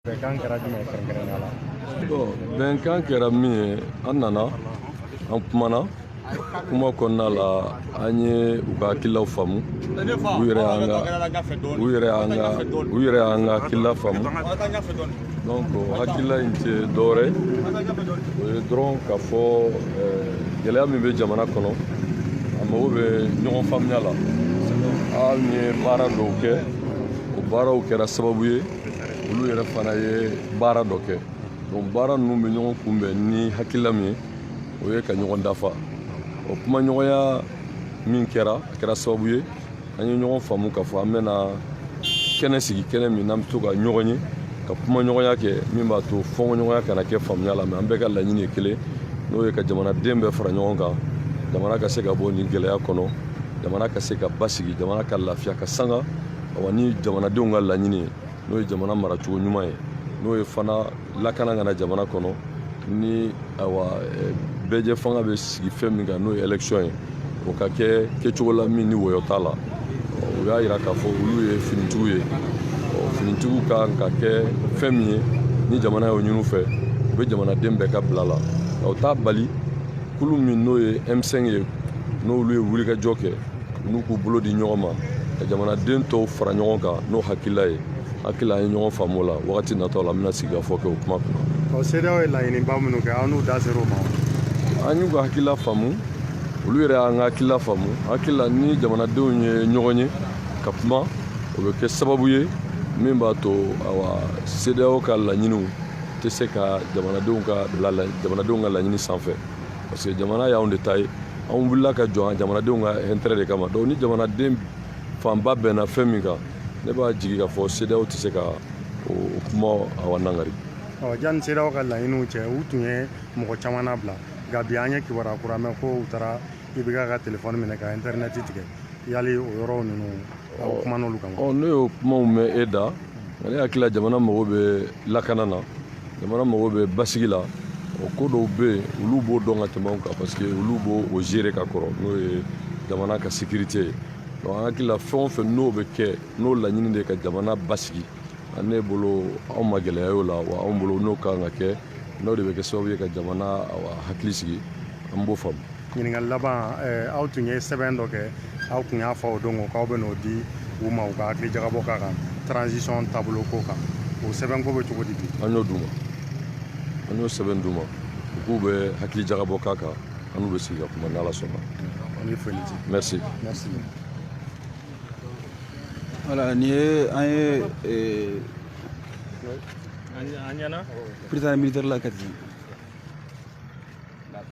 Bɛnkan kɛra jumɛn ye kɛrɛnkɛrɛnnenya la? Bɛnkan kɛra min ye, an nana, an kumana, kuma kɔnɔna la an ye u ka hakilaw faamu, u yɛrɛ y'an ka hakilila faamu. Donc hakilila in tɛ dɔwɛrɛ o ye dɔrɔn k'a fɔ gɛlɛya min bɛ jamana kɔnɔ a mago bɛ ɲɔgɔn faamuya la. Hali ni ye baara dɔw kɛ o baaraw kɛra sababu ye olu yɛrɛ fana ye baara dɔ kɛ. Donc baara ninnu bɛ ɲɔgɔn kunbɛn ni hakilila min ye o ye ka ɲɔgɔn dafa. O kumaɲɔgɔnya min kɛra a kɛra sababu ye an ye ɲɔgɔn faamu k'a fɔ an bɛna kɛnɛ sigi, kɛnɛ min n'an bɛ to ka ɲɔgɔn ye ka kumaɲɔgɔnya kɛ min b'a to fɔnkɔɲɔgɔnya kana kɛ faamuya la, mais an bɛɛ ka laɲini ye kelen, n'o ye ka jamanaden bɛɛ fara ɲɔgɔn kan, jamana ka se ka bɔ nin gɛlɛya kɔnɔ, jamana ka se ka basigi, jamana ka lafiya ka sanga, ni jamanadenw ka laɲini ye n'o ye jamana maracogo ɲuman ye, n'o ye fana lakana kana jamana kɔnɔ ni bɛɛjɛ fanga bɛ sigi fɛn min kan n'o ye élection ye, o ka kɛ kɛcogo la min ni wɔyɔ t'a la. O y'a jira k'a fɔ olu ye finitigiw ye. Finitigiw kan ka kɛ fɛn min ye ni jamana y'o ɲini u fɛ u bɛ jamanaden bɛɛ ka bila la. O t'a bali kulu min n'o ye M5 ye n'olu ye wulikajɔ kɛ n'u k'u bolo di ɲɔgɔn ma ka jamanaden tɔw fara ɲɔgɔn kan n'o hakilila ye. Hakili an ye ɲɔgɔn faamu o la wagati nataw la an bɛna sigi ka fɔ kɛ o kuma kunna. CEDEAO ye laɲiniba minnu kɛ aw n'u da ser'o ma? An y'u ka hakilila faamu, olu yɛrɛ y'an ka hakilila faamu. Hakilila ni jamanadenw ye ɲɔgɔn ye ka kuma o bɛ kɛ sababu ye min b'a to CEDEAO ka laɲiniw tɛ se ka jamanadenw ka laɲini sanfɛ, parce que jamana y'anw de ta ye, anw wulila ka jɔ jamanadenw ka intérêt de kama. Donc ni jamanaden fanba bɛnna fɛn min kan ne b'a jigi k'a fɔ CEDEAO tɛ se ka o kuma nangari. Janni CEDEAO ka laɲiniw cɛ u tun ye mɔgɔ caman labila nka bi an ye kibaruya kura mɛn ko u taara IBK ka telefɔni minɛ ka internet tigɛ, yali o yɔrɔw ninnu aw kuma n'olu kan? Ne y'o kumaw mɛn e da, ne hakili la jamana mago bɛ lakana na, jamana mago bɛ basigi la, o ko dɔw bɛ yen olu b'o dɔn ka tɛmɛ anw kan parce que olu b'o gérer ka kɔrɔ n'o ye jamana ka sécurité ye. Donc an hakili la fɛn o fɛn n'o bɛ kɛ n'o laɲini de ka jamana basigi, ne bolo anw ma gɛlɛya y'o la, wa anw bolo n'o kan ka kɛ n'o de bɛ kɛ sababu ye ka jamana hakili sigi an b'o faamu. Ɲininkali laban, aw tun ye sɛbɛn dɔ kɛ aw tun y'a fɔ o don k'aw bɛ n'o di u ma u ka hakili jagabɔ k'a kan transition taabolo ko kan, o sɛbɛn ko bɛ cogo di bi? An y'o d'u ma, an y'o sɛbɛn d'u ma u k'u bɛ hakili jagabɔ k'a kan, an n'u bɛ sigi ka kuma n'Ala sɔnna. On yi foli di. Merci. Merci. Voilà, ni ye an ye An ɲɛna président militaire la kati